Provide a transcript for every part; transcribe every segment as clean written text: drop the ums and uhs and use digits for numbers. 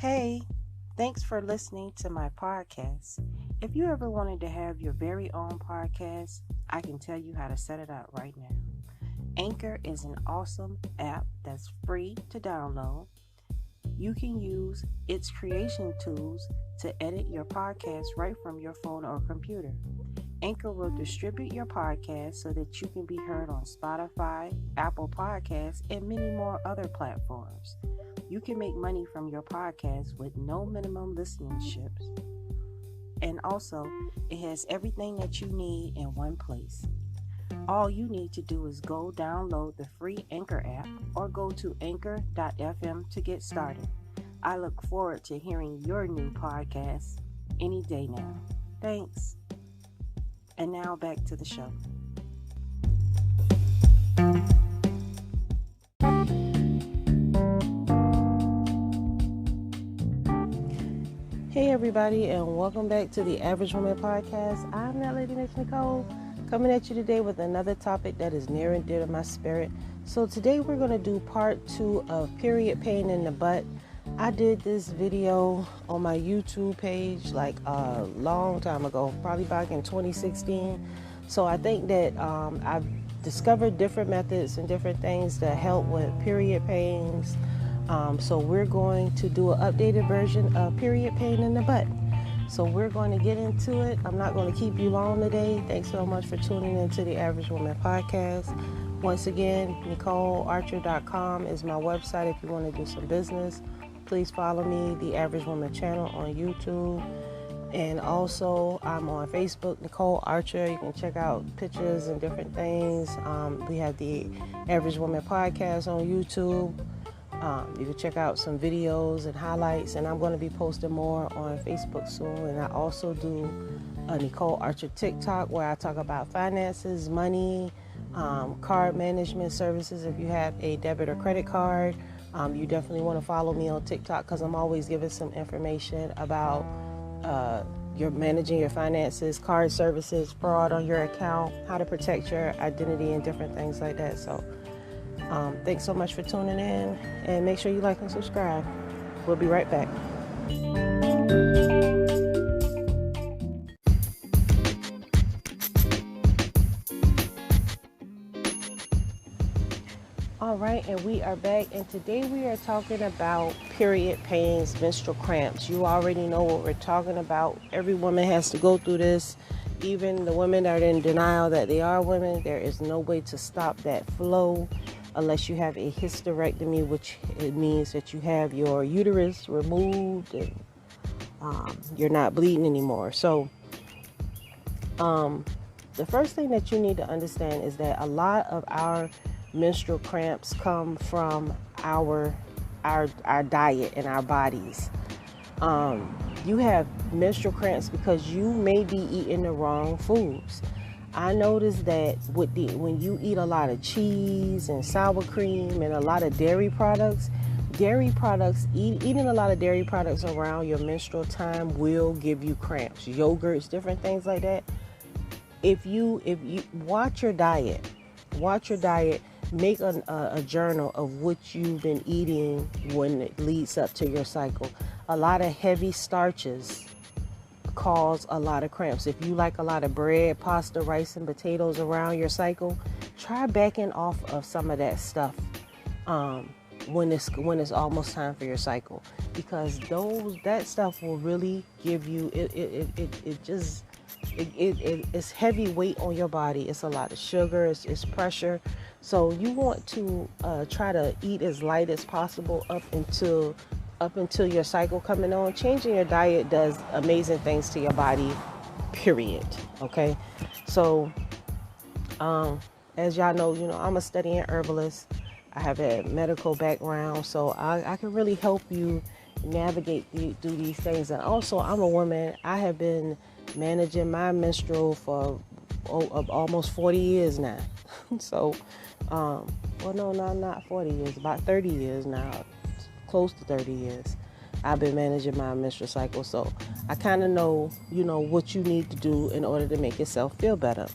Hey, thanks for listening to my podcast. If you ever wanted to have your very own podcast, I can tell you how to set it up right now. Anchor is an awesome app that's free to download. You can use its creation tools to edit your podcast right from your phone or computer. Anchor will distribute your podcast so that you can be heard on Spotify, Apple Podcasts, and many more other platforms. You can make money from your podcast with no minimum listenerships. And also, it has everything that you need in one place. All you need to do is go download the free Anchor app or go to anchor.fm to get started. I look forward to hearing your new podcast any day now. Thanks. And now back to the show. Hey everybody, and welcome back to the Average Woman Podcast. I'm that lady, Miss Nicole, coming at you today with another topic that is near and dear to my spirit. So today we're going to do part 2 of period pain in the butt. I did this video on my YouTube page like a long time ago, probably back in 2016. So I think that I've discovered different methods and different things that help with period pains. So we're going to do an updated version of period pain in the butt. So we're going to get into it. I'm not going to keep you long today. Thanks so much for tuning into the Average Woman Podcast. Once again, NicoleArcher.com is my website if you want to do some business. Please follow me, the Average Woman channel on YouTube. And also, I'm on Facebook, Nicole Archer. You can check out pictures and different things. We have the Average Woman Podcast on YouTube. You can check out some videos and highlights, and I'm going to be posting more on Facebook soon. And I also do a Nicole Archer TikTok where I talk about finances, money, card management services. If you have a debit or credit card, you definitely want to follow me on TikTok because I'm always giving some information about your managing your finances, card services, fraud on your account, how to protect your identity, and different things like that. So thanks so much for tuning in, and make sure you like and subscribe. We'll be right back. All right, and we are back, and today we are talking about period pains, menstrual cramps. You already know what we're talking about. Every woman has to go through this. Even the women that are in denial that they are women, there is no way to stop that flow unless you have a hysterectomy, which it means that you have your uterus removed and you're not bleeding anymore. So the first thing that you need to understand is that a lot of our menstrual cramps come from our diet and our bodies. You have menstrual cramps because you may be eating the wrong foods. I noticed that when you eat a lot of cheese and sour cream and a lot of dairy products, eating a lot of dairy products around your menstrual time will give you cramps. Yogurts, different things like that. If you watch your diet, make a journal of what you've been eating when it leads up to your cycle. A lot of heavy starches cause a lot of cramps. If you like a lot of bread, pasta, rice, and potatoes around your cycle, try backing off of some of that stuff when it's almost time for your cycle, because that stuff will really give you it's heavy weight on your body. It's a lot of sugar, it's pressure. So you want to try to eat as light as possible up until your cycle coming on. Changing your diet does amazing things to your body, period. Okay, so as y'all know, I'm a studying herbalist. I have a medical background, so I can really help you navigate through these things. And also, I'm a woman. I have been managing my menstrual for almost 40 years now. So, no, not 40 years, about 30 years now. Close to 30 years I've been managing my menstrual cycle, so I kind of know what you need to do in order to make yourself feel better.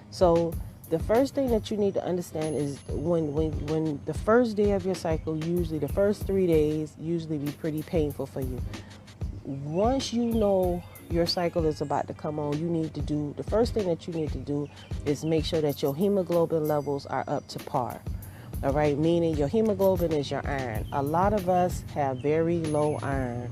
So The first thing that you need to understand is when the first day of your cycle, usually the first 3 days, usually be pretty painful for you. Once you know your cycle is about to come on, the first thing that you need to do is make sure that your hemoglobin levels are up to par. All right, meaning your hemoglobin is your iron. A lot of us have very low iron.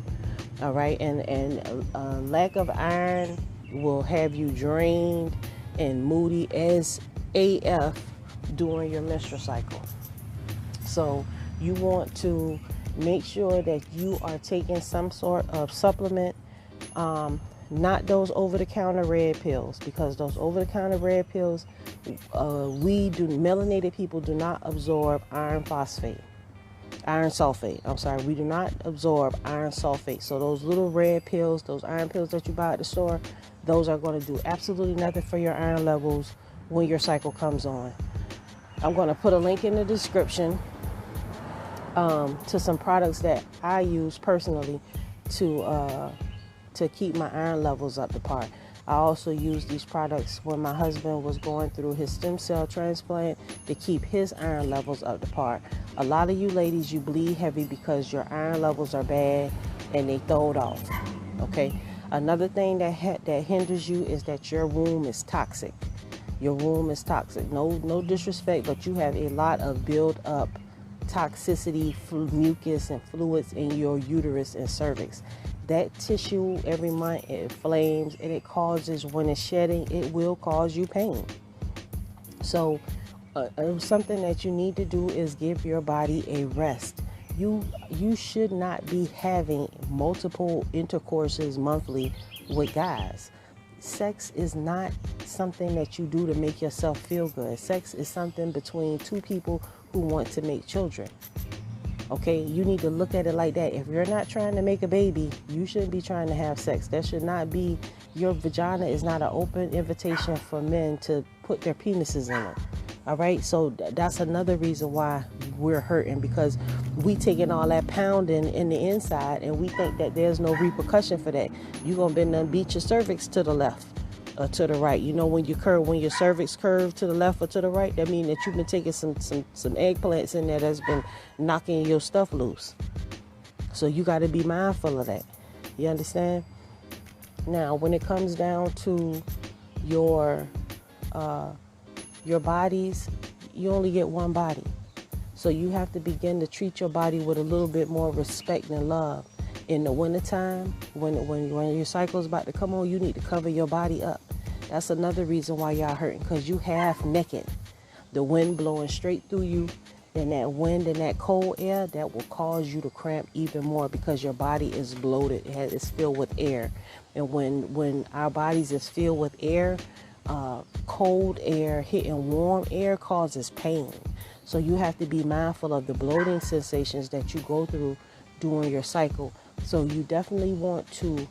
All right, and lack of iron will have you drained and moody as AF during your menstrual cycle. So you want to make sure that you are taking some sort of supplement, not those over-the-counter red pills, because those over-the-counter red pills, melanated people do not absorb iron sulfate. We do not absorb iron sulfate. So those little red pills, those iron pills that you buy at the store, those are going to do absolutely nothing for your iron levels when your cycle comes on. I'm going to put a link in the description to some products that I use personally to keep my iron levels up to par. I also used these products when my husband was going through his stem cell transplant to keep his iron levels up to par. A lot of you ladies, you bleed heavy because your iron levels are bad and they throw it off. Okay. Another thing that hinders you is that your womb is toxic. Your womb is toxic. No disrespect, but you have a lot of built up toxicity, mucus and fluids in your uterus and cervix. That tissue every month, it inflames and it causes, when it's shedding, it will cause you pain. So something that you need to do is give your body a rest. You should not be having multiple intercourses monthly with guys. Sex is not something that you do to make yourself feel good. Sex is something between two people who want to make children. Okay, you need to look at it like that. If you're not trying to make a baby, you shouldn't be trying to have sex. That should not be, your vagina is not an open invitation for men to put their penises in it. All right, so that's another reason why we're hurting, because we taking all that pounding in the inside and we think that there's no repercussion for that. You're going to bend and beat your cervix to the left or to the right. You know, when your cervix curve to the left or to the right, that means that you've been taking some eggplants in there that's been knocking your stuff loose. So you got to be mindful of that. You understand? Now, when it comes down to your bodies, you only get one body. So you have to begin to treat your body with a little bit more respect and love. In the wintertime, when your cycle is about to come on, you need to cover your body up. That's another reason why y'all hurting, because you half naked. The wind blowing straight through you, and that wind and that cold air, that will cause you to cramp even more because your body is bloated. It's filled with air. And when our bodies is filled with air, cold air hitting warm air causes pain. So you have to be mindful of the bloating sensations that you go through during your cycle. So you definitely want to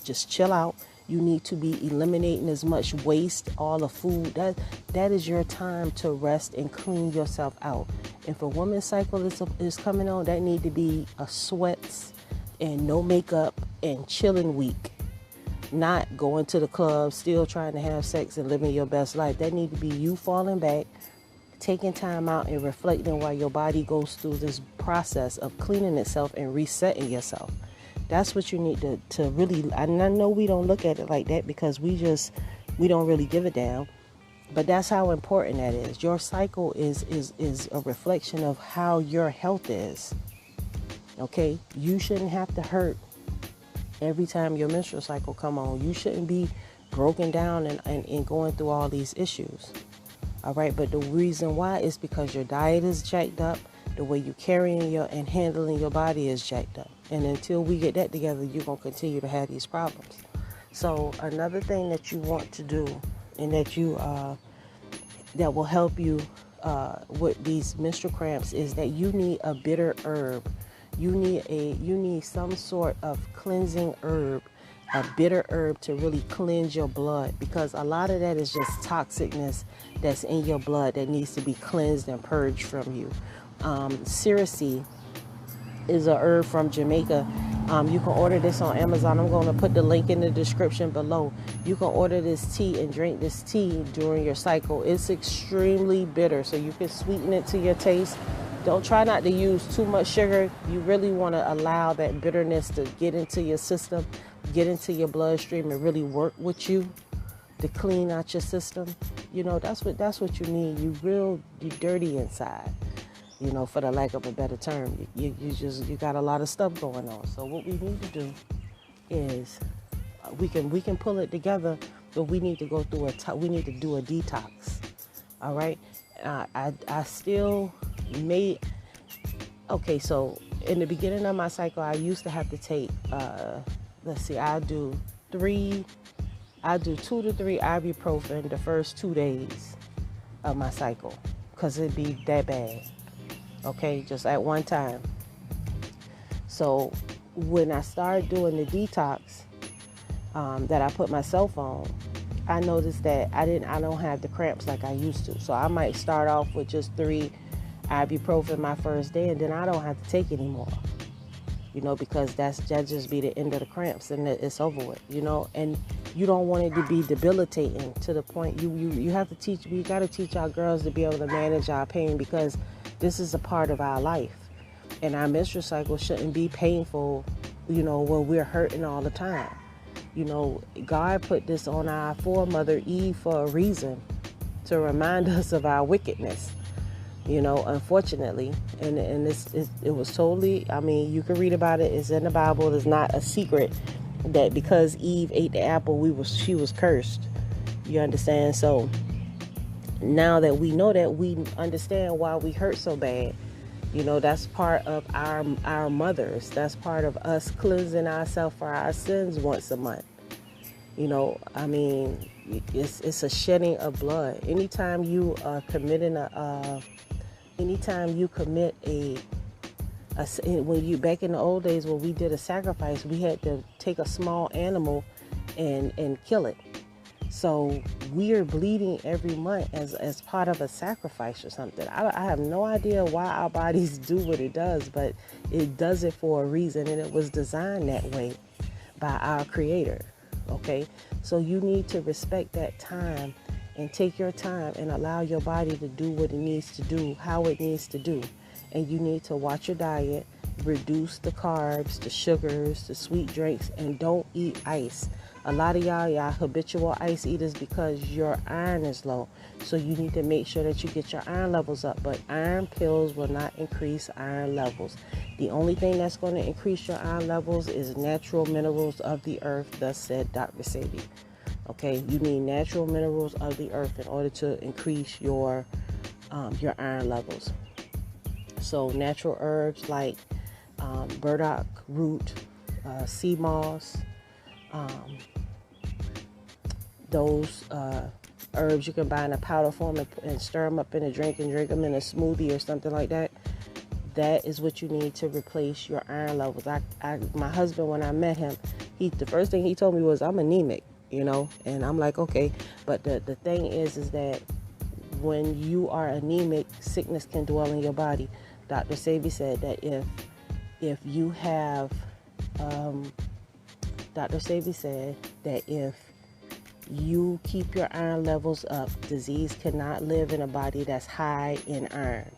just chill out. You need to be eliminating as much waste, all the food. That is your time to rest and clean yourself out. If a woman's cycle is coming on, that need to be a sweats and no makeup and chilling week. Not going to the club, still trying to have sex and living your best life. That need to be you falling back, taking time out and reflecting while your body goes through this process of cleaning itself and resetting yourself. That's what you need to really, and I know we don't look at it like that because we don't really give a damn, but that's how important that is. Your cycle is a reflection of how your health is. Okay? You shouldn't have to hurt every time your menstrual cycle come on. You shouldn't be broken down and going through all these issues. All right, but the reason why is because your diet is jacked up, the way you carrying and handling your body is jacked up. And until we get that together, you're going to continue to have these problems. So another thing that you want to do, and that will help you with these menstrual cramps, is that you need a bitter herb. You need some sort of cleansing herb, a bitter herb to really cleanse your blood, because a lot of that is just toxicness that's in your blood that needs to be cleansed and purged from you. Sericea is a herb from Jamaica. You can order this on Amazon. I'm going to put the link in the description below. You can order this tea and drink this tea during your cycle. It's extremely bitter, so you can sweeten it to your taste. Don't try not to use too much sugar. You really want to allow that bitterness to get into your system, get into your bloodstream, and really work with you to clean out your system. That's what you need. You dirty inside, for the lack of a better term. You got a lot of stuff going on. So what we need to do is we can pull it together, but we need to go through we need to do a detox. All right. I still made, okay. So in the beginning of my cycle, I used to have to take, I do 2 to 3 ibuprofen the first 2 days of my cycle, because it'd be that bad. Okay. Just at one time. So when I started doing the detox, that I put myself on, I noticed that I don't have the cramps like I used to. So I might start off with just 3 ibuprofen my first day, and then I don't have to take anymore, because that just be the end of the cramps, and it's over with, and you don't want it to be debilitating to the point you have to teach. We got to teach our girls to be able to manage our pain, because this is a part of our life, and our menstrual cycle shouldn't be painful, when we're hurting all the time. God put this on our foremother Eve for a reason, to remind us of our wickedness, unfortunately. And it was totally, you can read about it. It's in the Bible. It's not a secret that because Eve ate the apple, she was cursed. You understand? So now that we know that, we understand why we hurt so bad. That's part of our mothers. That's part of us cleansing ourselves for our sins once a month. It's a shedding of blood. Anytime you are committing back in the old days when we did a sacrifice, we had to take a small animal and kill it. So we are bleeding every month as part of a sacrifice or something. I have no idea why our bodies do what it does, but it does it for a reason, and it was designed that way by our Creator. Okay, so you need to respect that time and take your time and allow your body to do what it needs to do, how it needs to do. And you need to watch your diet, reduce the carbs, the sugars, the sweet drinks, and don't eat ice. A lot of y'all habitual ice eaters because your iron is low. So you need to make sure that you get your iron levels up. But iron pills will not increase iron levels. The only thing that's going to increase your iron levels is natural minerals of the earth, thus said Dr. Sebi. Okay, you need natural minerals of the earth in order to increase your iron levels. So natural herbs like burdock root, sea moss, those herbs you can buy in a powder form and stir them up in a drink and drink them in a smoothie or something like that. That is what you need to replace your iron levels. My husband, when I met him, the first thing he told me was, I'm anemic, and I'm like, okay. But the thing is that when you are anemic, sickness can dwell in your body. Dr. Sebi said that if you have, Dr. Sebi said that if you keep your iron levels up, disease cannot live in a body that's high in iron.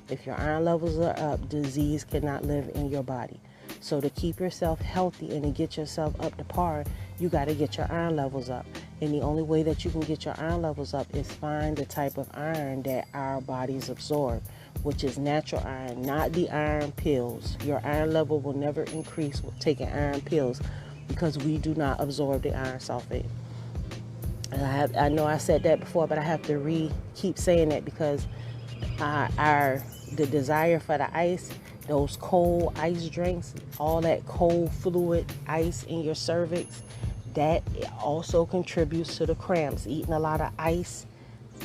If your iron levels are up, disease cannot live in your body. So to keep yourself healthy and to get yourself up to par, you got to get your iron levels up. And the only way that you can get your iron levels up is find the type of iron that our bodies absorb, which is natural iron, not the iron pills. Your iron level will never increase with taking iron pills because we do not absorb the iron sulfate. And I know I said that before, but I have to keep saying that because the desire for the ice, those cold ice drinks, all that cold fluid ice in your cervix, that also contributes to the cramps. Eating a lot of ice,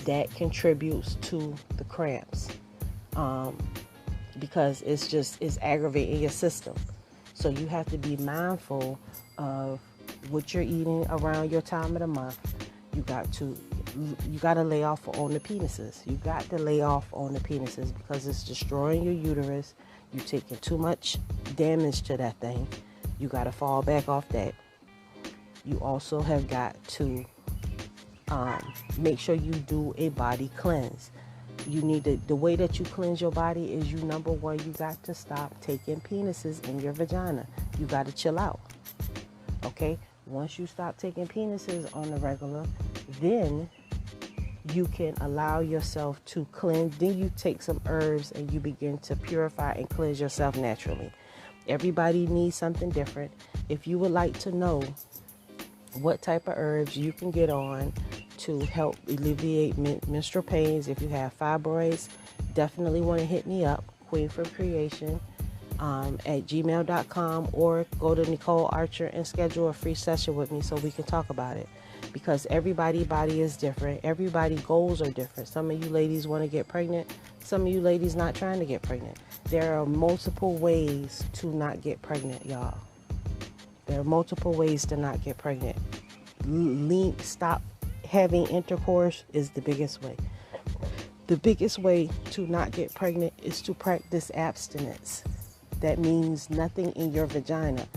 that contributes to the cramps, because it's aggravating your system. So you have to be mindful of what you're eating around your time of the month. You got to lay off on the penises. You got to lay off on the penises because it's destroying your uterus. You're taking too much damage to that thing. You got to fall back off that. You also have got to make sure you do a body cleanse. You need the way that you cleanse your body is number one, you got to stop taking penises in your vagina. You got to chill out. Okay? Once you stop taking penises on the regular, then you can allow yourself to cleanse. Then you take some herbs and you begin to purify and cleanse yourself naturally. Everybody needs something different. If you would like to know what type of herbs you can get on to help alleviate menstrual pains, if you have fibroids, definitely want to hit me up, Queen from Creation, at gmail.com, or go to Nicole Archer and schedule a free session with me so we can talk about it. Because everybody's body is different. Everybody's goals are different. Some of you ladies want to get pregnant. Some of you ladies not trying to get pregnant. There are multiple ways to not get pregnant, y'all. There are multiple ways to not get pregnant. Stop having intercourse is the biggest way. The biggest way to not get pregnant is to practice abstinence. That means nothing in your vagina.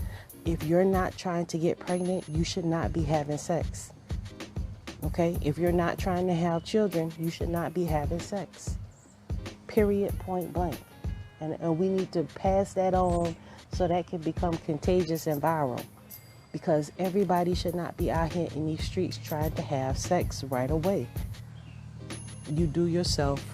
If you're not trying to get pregnant, you should not be having sex. Okay? If you're not trying to have children, you should not be having sex. Period, point blank. And we need to pass that on so that can become contagious and viral. Because everybody should not be out here in these streets trying to have sex right away. You do yourself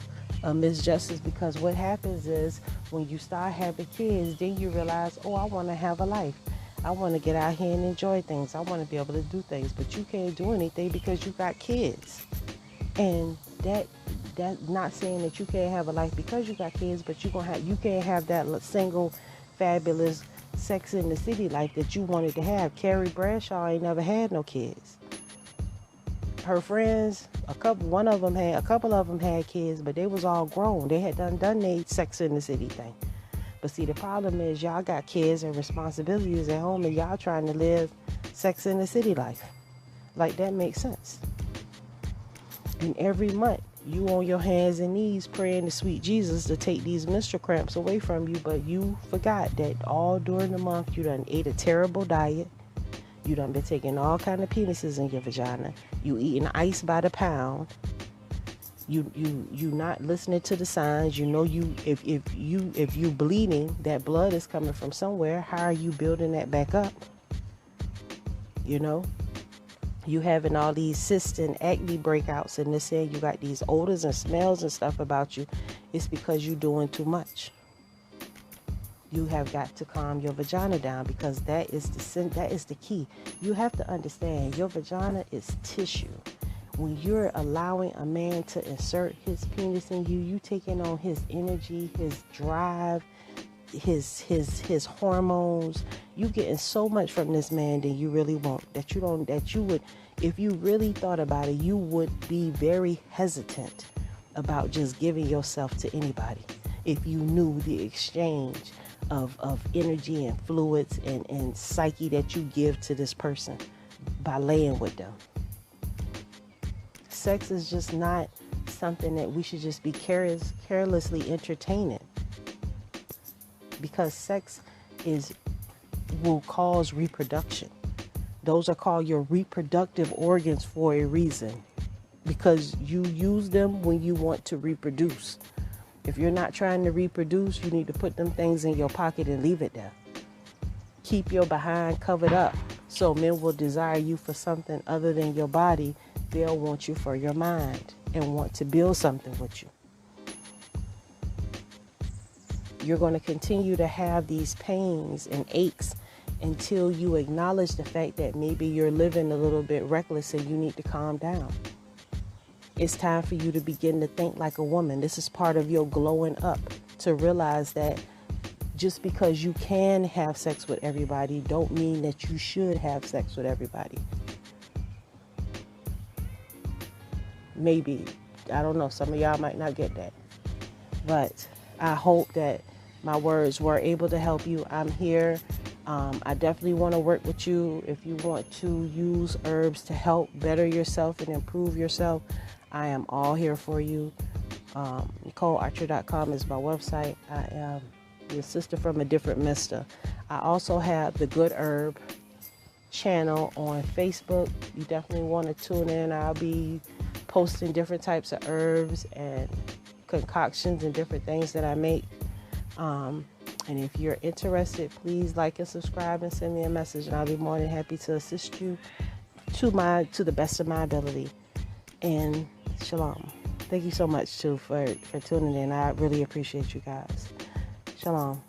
a misjustice, because what happens is when you start having kids, then you realize, oh, I want to have a life. I want to get out here and enjoy things. I want to be able to do things, but you can't do anything because you got kids. And that's not saying that you can't have a life because you got kids, but you can't have that single fabulous Sex in the City life that you wanted to have. Carrie Bradshaw ain't never had no kids. Her friends, a couple of them had kids, but they was all grown. They had done their Sex in the City thing. But see, the problem is y'all got kids and responsibilities at home, and y'all trying to live Sex in the City life. Like, that makes sense. And every month, you on your hands and knees praying to sweet Jesus to take these menstrual cramps away from you, but you forgot that all during the month you done ate a terrible diet. You done been taking all kind of penises in your vagina. You eating ice by the pound. You not listening to the signs. You know, if you bleeding, that blood is coming from somewhere. How are you building that back up? You know? You having all these cysts and acne breakouts, and they're saying you got these odors and smells and stuff about you. It's because you're doing too much. You have got to calm your vagina down, because that is the key. You have to understand your vagina is tissue. When you're allowing a man to insert his penis in you, you taking on his energy, his drive, his hormones. You getting so much from this man that you really want, that you would, if you really thought about it, you would be very hesitant about just giving yourself to anybody if you knew the exchange of energy and fluids and psyche that you give to this person by laying with them. Sex is just not something that we should just be carelessly entertaining, because sex will cause reproduction. Those are called your reproductive organs for a reason, because you use them when you want to reproduce. If you're not trying to reproduce, you need to put them things in your pocket and leave it there. Keep your behind covered up so men will desire you for something other than your body. They'll want you for your mind and want to build something with you. You're going to continue to have these pains and aches until you acknowledge the fact that maybe you're living a little bit reckless and you need to calm down. It's time for you to begin to think like a woman. This is part of your glowing up, to realize that just because you can have sex with everybody don't mean that you should have sex with everybody. Maybe, I don't know, some of y'all might not get that. But I hope that my words were able to help you. I'm here. I definitely want to work with you. If you want to use herbs to help better yourself and improve yourself, I am all here for you. NicoleArcher.com is my website. I am your sister from a different mister. I also have the good herb channel on Facebook. You definitely want to tune in. I'll be posting different types of herbs and concoctions and different things that I make. And if you're interested, please like and subscribe and send me a message, and I'll be more than happy to assist you to the best of my ability. And shalom. Thank you so much too for tuning in. I really appreciate you guys. Shalom.